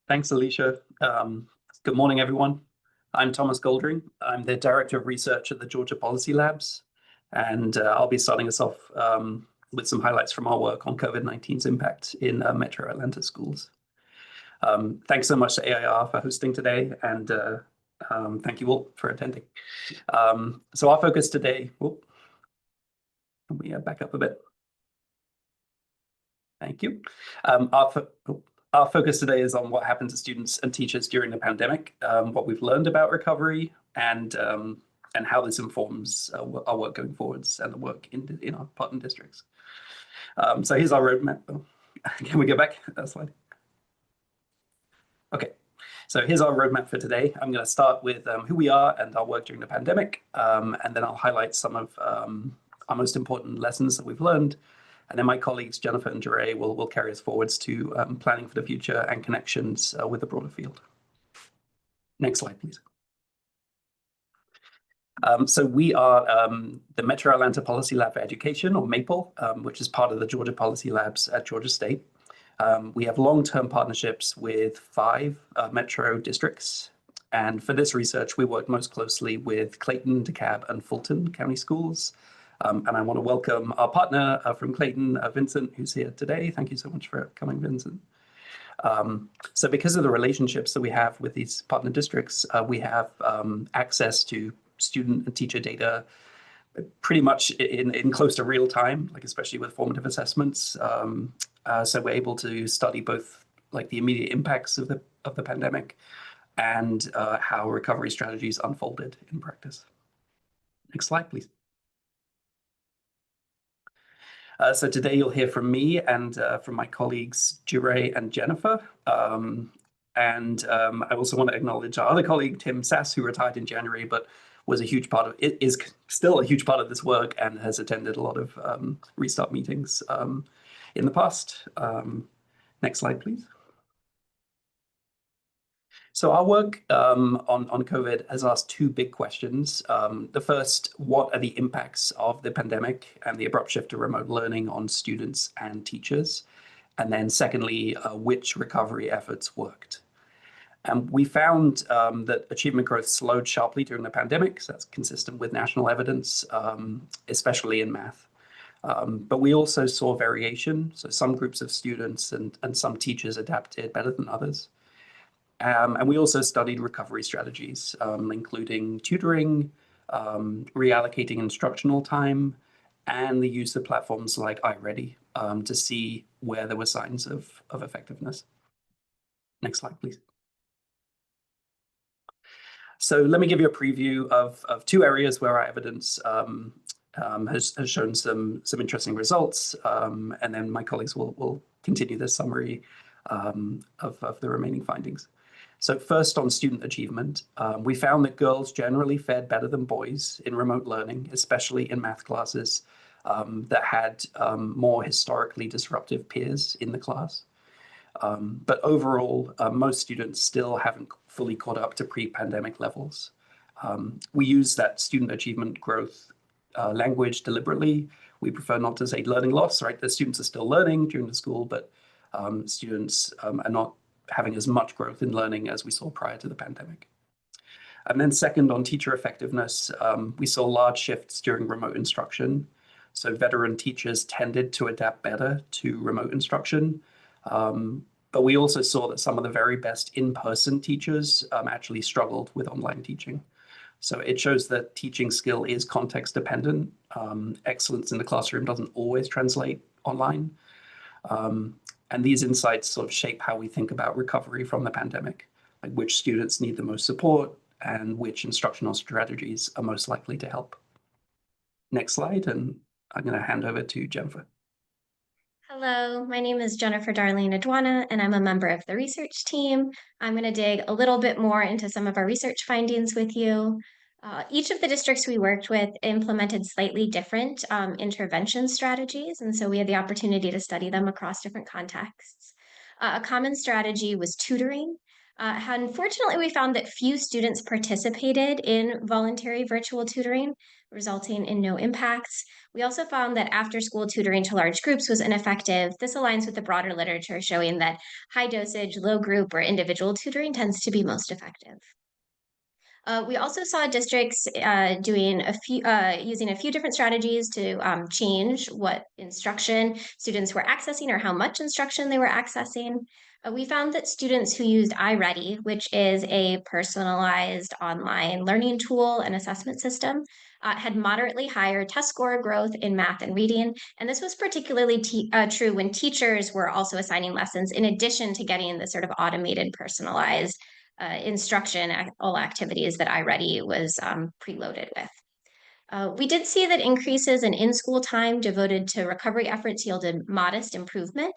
Thanks, Alicia. Good morning, everyone. I'm Thomas Goldring. I'm the Director of Research at the Georgia Policy Labs, and I'll be starting us off with some highlights from our work on COVID-19's impact in Metro Atlanta schools. Thanks so much to AIR for hosting today, and thank you all for attending. So our focus today, let me back up a bit. Thank you. Our focus today is on what happened to students and teachers during the pandemic, what we've learned about recovery, and how this informs our work going forwards and the work in our partner districts. So here's our roadmap. Can we go back that slide? Okay, so here's our roadmap for today. I'm going to start with who we are and our work during the pandemic, and then I'll highlight some of our most important lessons that we've learned. And then my colleagues, Jennifer and Jure, will carry us forwards to planning for the future and connections with the broader field. Next slide, please. So we are the Metro Atlanta Policy Lab for Education, or MAPLE, which is part of the Georgia Policy Labs at Georgia State. We have long-term partnerships with 5 Metro districts. And for this research, we work most closely with Clayton, DeKalb, and Fulton County Schools. And I want to welcome our partner from Clayton, Vincent, who's here today. Thank you so much for coming, Vincent. So because of the relationships that we have with these partner districts, we have access to student and teacher data pretty much in close to real time, like especially with formative assessments. So we're able to study both like the immediate impacts of the pandemic and how recovery strategies unfolded in practice. Next slide, please. So today you'll hear from me and from my colleagues, Jure and Jennifer. I also want to acknowledge our other colleague, Tim Sass, who retired in January, but was a huge part of it, is still a huge part of this work and has attended a lot of restart meetings in the past. Next slide, please. So our work on COVID has asked 2 big questions. The first, what are the impacts of the pandemic and the abrupt shift to remote learning on students and teachers? And then secondly, which recovery efforts worked? And we found that achievement growth slowed sharply during the pandemic. So that's consistent with national evidence, especially in math. But we also saw variation. So some groups of students and some teachers adapted better than others. And we also studied recovery strategies, including tutoring, reallocating instructional time, and the use of platforms like iReady to see where there were signs of effectiveness. Next slide, please. So let me give you a preview of 2 areas where our evidence has shown some interesting results, and then my colleagues will continue this summary of the remaining findings. So first on student achievement, we found that girls generally fared better than boys in remote learning, especially in math classes that had more historically disruptive peers in the class. But overall, most students still haven't fully caught up to pre-pandemic levels. We use that student achievement growth language deliberately. We prefer not to say learning loss, right? The students are still learning during the school, but students are not having as much growth in learning as we saw prior to the pandemic. And then second, on teacher effectiveness, we saw large shifts during remote instruction. So veteran teachers tended to adapt better to remote instruction. But we also saw that some of the very best in-person teachers actually struggled with online teaching. So it shows that teaching skill is context dependent. Excellence in the classroom doesn't always translate online. And these insights sort of shape how we think about recovery from the pandemic, like which students need the most support and which instructional strategies are most likely to help. Next slide, and I'm going to hand over to Jennifer. Hello, my name is Jennifer Darlene Adwana, and I'm a member of the research team. I'm going to dig a little bit more into some of our research findings with you. Each of the districts we worked with implemented slightly different intervention strategies, and so we had the opportunity to study them across different contexts. A common strategy was tutoring. Unfortunately, we found that few students participated in voluntary virtual tutoring, resulting in no impacts. We also found that after school tutoring to large groups was ineffective. This aligns with the broader literature showing that high dosage, low group, or individual tutoring tends to be most effective. We also saw districts doing a few, using a few different strategies to change what instruction students were accessing or how much instruction they were accessing. We found that students who used iReady, which is a personalized online learning tool and assessment system, had moderately higher test score growth in math and reading. And this was particularly true when teachers were also assigning lessons in addition to getting the sort of automated, personalized instruction, all activities that iReady was preloaded with. We did see that increases in in-school time devoted to recovery efforts yielded modest improvement.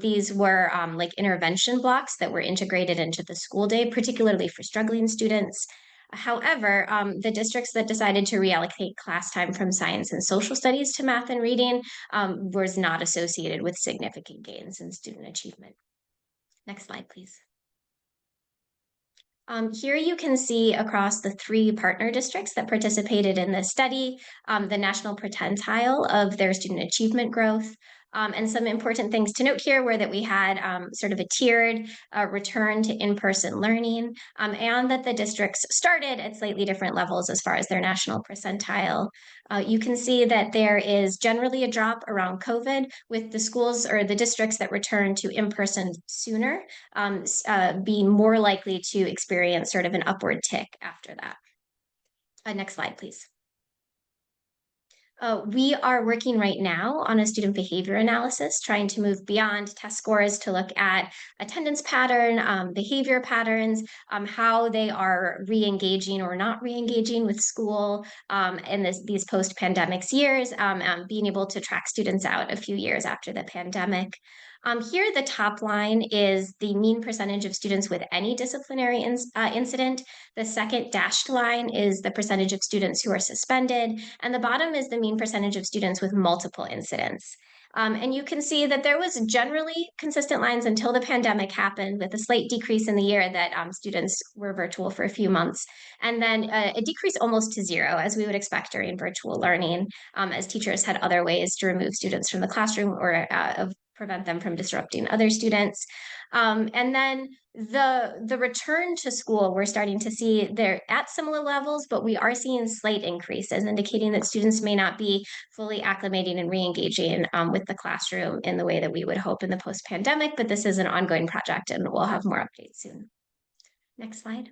These were like intervention blocks that were integrated into the school day, particularly for struggling students. However, the districts that decided to reallocate class time from science and social studies to math and reading was not associated with significant gains in student achievement. Next slide, please. Here you can see across the three partner districts that participated in this study, the national percentile of their student achievement growth. And some important things to note here were that we had sort of a tiered return to in-person learning, and that the districts started at slightly different levels as far as their national percentile. You can see that there is generally a drop around COVID, with the schools or the districts that return to in-person sooner being more likely to experience sort of an upward tick after that. Next slide, please. We are working right now on a student behavior analysis, trying to move beyond test scores to look at attendance pattern, behavior patterns, how they are re-engaging or not re-engaging with school in these post-pandemic years, being able to track students out a few years after the pandemic. Here, the top line is the mean percentage of students with any disciplinary incident. The second dashed line is the percentage of students who are suspended. And the bottom is the mean percentage of students with multiple incidents. And you can see that there was generally consistent lines until the pandemic happened, with a slight decrease in the year that students were virtual for a few months. And then a decrease almost to zero, as we would expect during virtual learning, as teachers had other ways to remove students from the classroom or prevent them from disrupting other students. And then the return to school, we're starting to see they're at similar levels, but we are seeing slight increases, indicating that students may not be fully acclimating and re-engaging with the classroom in the way that we would hope in the post-pandemic, but this is an ongoing project and we'll have more updates soon. Next slide.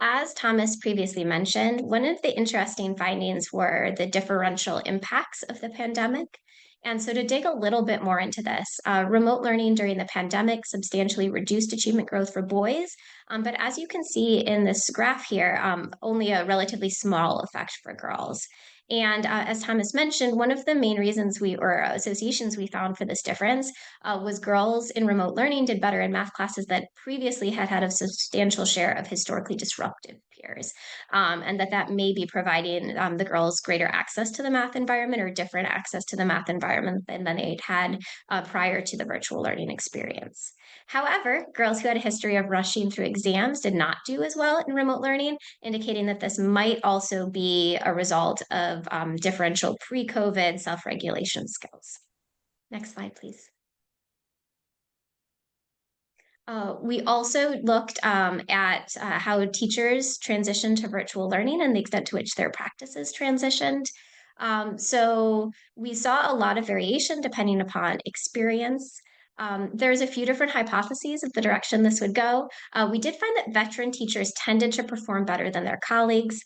As Thomas previously mentioned, one of the interesting findings were the differential impacts of the pandemic. And so to dig a little bit more into this, remote learning during the pandemic substantially reduced achievement growth for boys. But as you can see in this graph here, only a relatively small effect for girls. And as Thomas mentioned, one of the main reasons or associations we found for this difference was girls in remote learning did better in math classes that previously had had a substantial share of historically disruptive peers, and that may be providing the girls greater access to the math environment or different access to the math environment than they'd had prior to the virtual learning experience. However, girls who had a history of rushing through exams did not do as well in remote learning, indicating that this might also be a result of differential pre-COVID self-regulation skills. Next slide, please. We also looked at how teachers transitioned to virtual learning and the extent to which their practices transitioned. So we saw a lot of variation depending upon experience. There's a few different hypotheses of the direction this would go. We did find that veteran teachers tended to perform better than their colleagues,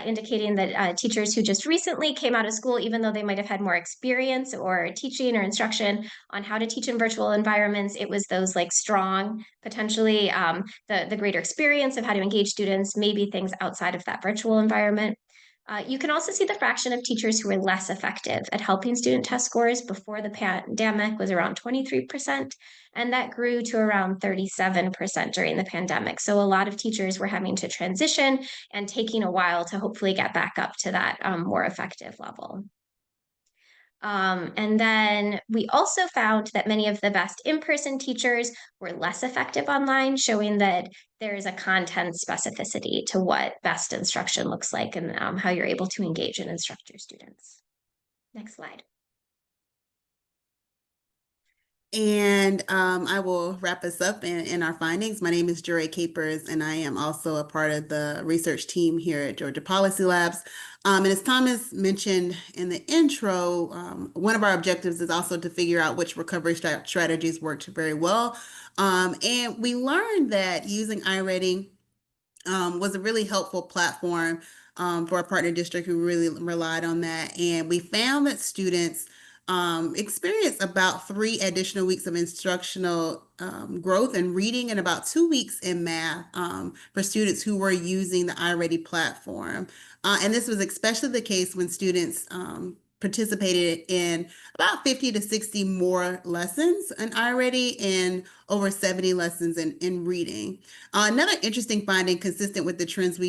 indicating that teachers who just recently came out of school, even though they might have had more experience or teaching or instruction on how to teach in virtual environments, it was those like strong, potentially the greater experience of how to engage students, maybe things outside of that virtual environment. You can also see the fraction of teachers who were less effective at helping student test scores before the pandemic was around 23%, and that grew to around 37% during the pandemic. So a lot of teachers were having to transition and taking a while to hopefully get back up to that more effective level. And then we also found that many of the best in-person teachers were less effective online, showing that there is a content specificity to what best instruction looks like and how you're able to engage and instruct your students. Next slide. And I will wrap us up in our findings. My name is Joy Capers, and I am also a part of the research team here at Georgia Policy Labs. And as Thomas mentioned in the intro, one of our objectives is also to figure out which recovery strategies worked very well. And we learned that using iReady was a really helpful platform for a partner district who really relied on that. And we found that students experienced about 3 additional weeks of instructional growth in reading and about 2 weeks in math for students who were using the iReady platform. And this was especially the case when students participated in about 50 to 60 more lessons in iReady and over 70 lessons in reading. Another interesting finding consistent with the trends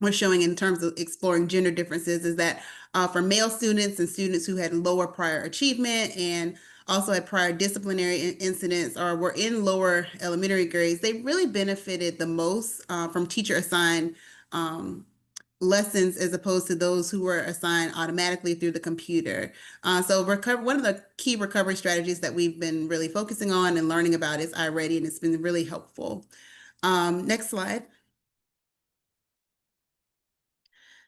we're showing in terms of exploring gender differences is that for male students and students who had lower prior achievement and also had prior disciplinary incidents or were in lower elementary grades, they really benefited the most from teacher assigned lessons as opposed to those who were assigned automatically through the computer. So one of the key recovery strategies that we've been really focusing on and learning about is iReady, and it's been really helpful. Next slide.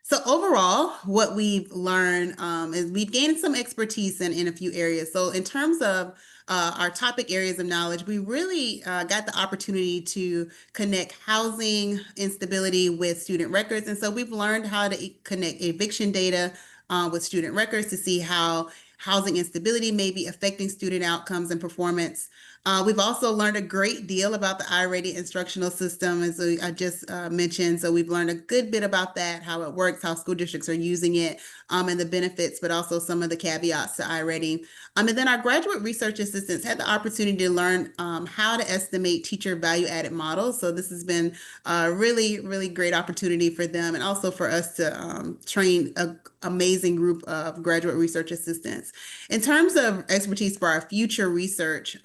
So overall, what we've learned is we've gained some expertise in a few areas. So in terms of our topic areas of knowledge, we really got the opportunity to connect housing instability with student records. And so we've learned how to connect eviction data with student records to see how housing instability may be affecting student outcomes and performance. We've also learned a great deal about the iReady instructional system, as I just mentioned. So we've learned a good bit about that, how it works, how school districts are using it, and the benefits, but also some of the caveats to iReady. And then our graduate research assistants had the opportunity to learn how to estimate teacher value-added models. So this has been a really, really great opportunity for them and also for us to train an amazing group of graduate research assistants. In terms of expertise for our future research,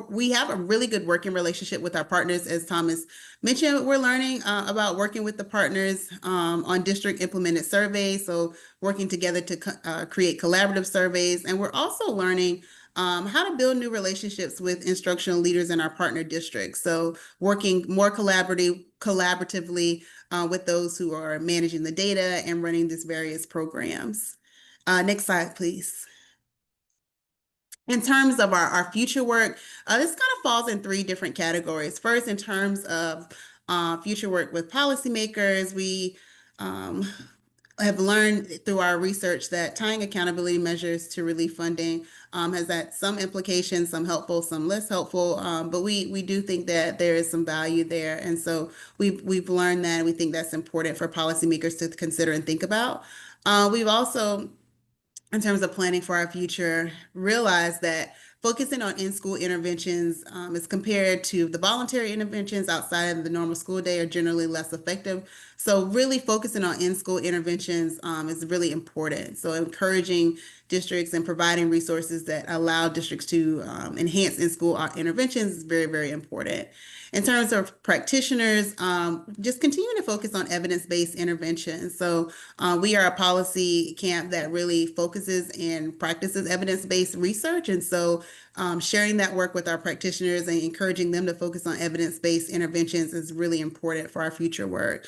we have a really good working relationship with our partners. As Thomas mentioned, we're learning about working with the partners on district implemented surveys. So working together to create collaborative surveys. And we're also learning how to build new relationships with instructional leaders in our partner districts. So working more collaboratively with those who are managing the data and running these various programs. Next slide, please. In terms of our future work, this kind of falls in 3 different categories. First, in terms of future work with policymakers, we have learned through our research that tying accountability measures to relief funding has had some implications, some helpful, some less helpful, but we do think that there is some value there. And so we've learned that, and we think that's important for policymakers to consider and think about. We've also, in terms of planning for our future, realize that focusing on in-school interventions as compared to the voluntary interventions outside of the normal school day are generally less effective. So really focusing on in-school interventions is really important. So encouraging districts and providing resources that allow districts to enhance in-school interventions is very, very important. In terms of practitioners, just continuing to focus on evidence-based interventions. So we are a policy camp that really focuses and practices evidence-based research. And so sharing that work with our practitioners and encouraging them to focus on evidence-based interventions is really important for our future work.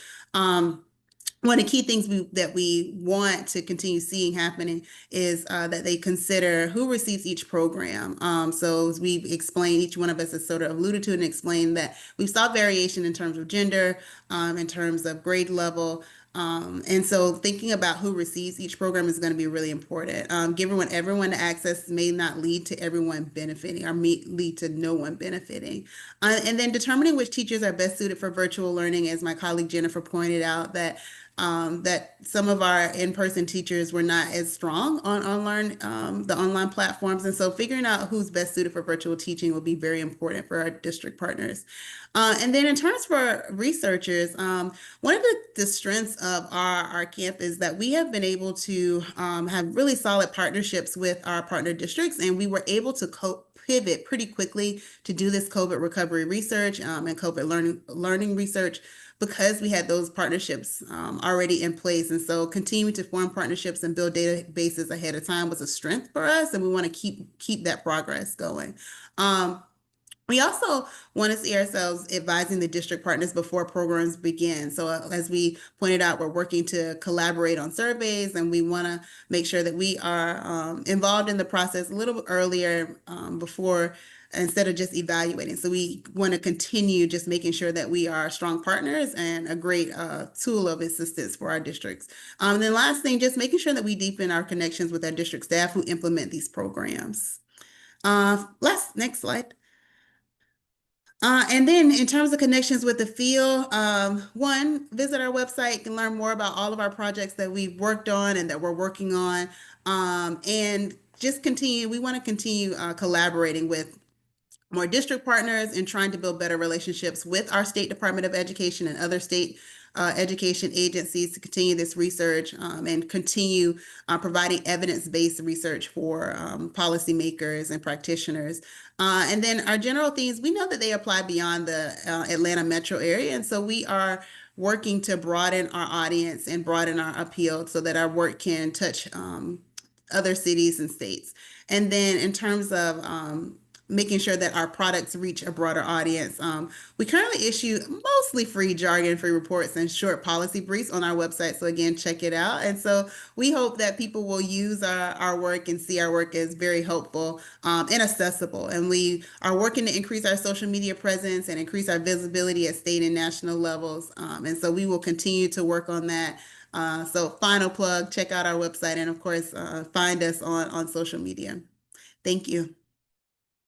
One of the key things that we want to continue seeing happening is that they consider who receives each program. So as we've explained, each one of us has sort of alluded to and explained that we saw variation in terms of gender, in terms of grade level. And so thinking about who receives each program is going to be really important. Giving everyone access may not lead to everyone benefiting or may lead to no one benefiting. And then determining which teachers are best suited for virtual learning, as my colleague Jennifer pointed out, that that some of our in-person teachers were not as strong on the online platforms. And so figuring out who's best suited for virtual teaching will be very important for our district partners. And then in terms for researchers, one of the strengths of our camp is that we have been able to have really solid partnerships with our partner districts, and we were able to pivot pretty quickly to do this COVID recovery research and COVID learning research because we had those partnerships already in place. And so continuing to form partnerships and build databases ahead of time was a strength for us, and we want to keep that progress going. We also want to see ourselves advising the district partners before programs begin. So as we pointed out, we're working to collaborate on surveys, and we want to make sure that we are involved in the process a little bit earlier before, instead of just evaluating. So we want to continue just making sure that we are strong partners and a great tool of assistance for our districts. And then last thing, just making sure that we deepen our connections with our district staff who implement these programs. Next slide. And then in terms of connections with the field, one, visit our website and learn more about all of our projects that we've worked on and that we're working on. And just we want to continue collaborating with more district partners and trying to build better relationships with our State Department of Education and other state education agencies to continue this research and continue providing evidence-based research for policymakers and practitioners. And then our general themes, we know that they apply beyond the Atlanta metro area. And so we are working to broaden our audience and broaden our appeal so that our work can touch other cities and states. And then in terms of making sure that our products reach a broader audience. We currently issue mostly free jargon-free reports and short policy briefs on our website. So again, check it out. And so we hope that people will use our work and see our work as very helpful and accessible. And we are working to increase our social media presence and increase our visibility at state and national levels. And so we will continue to work on that. So final plug, check out our website and of course, find us on social media. Thank you.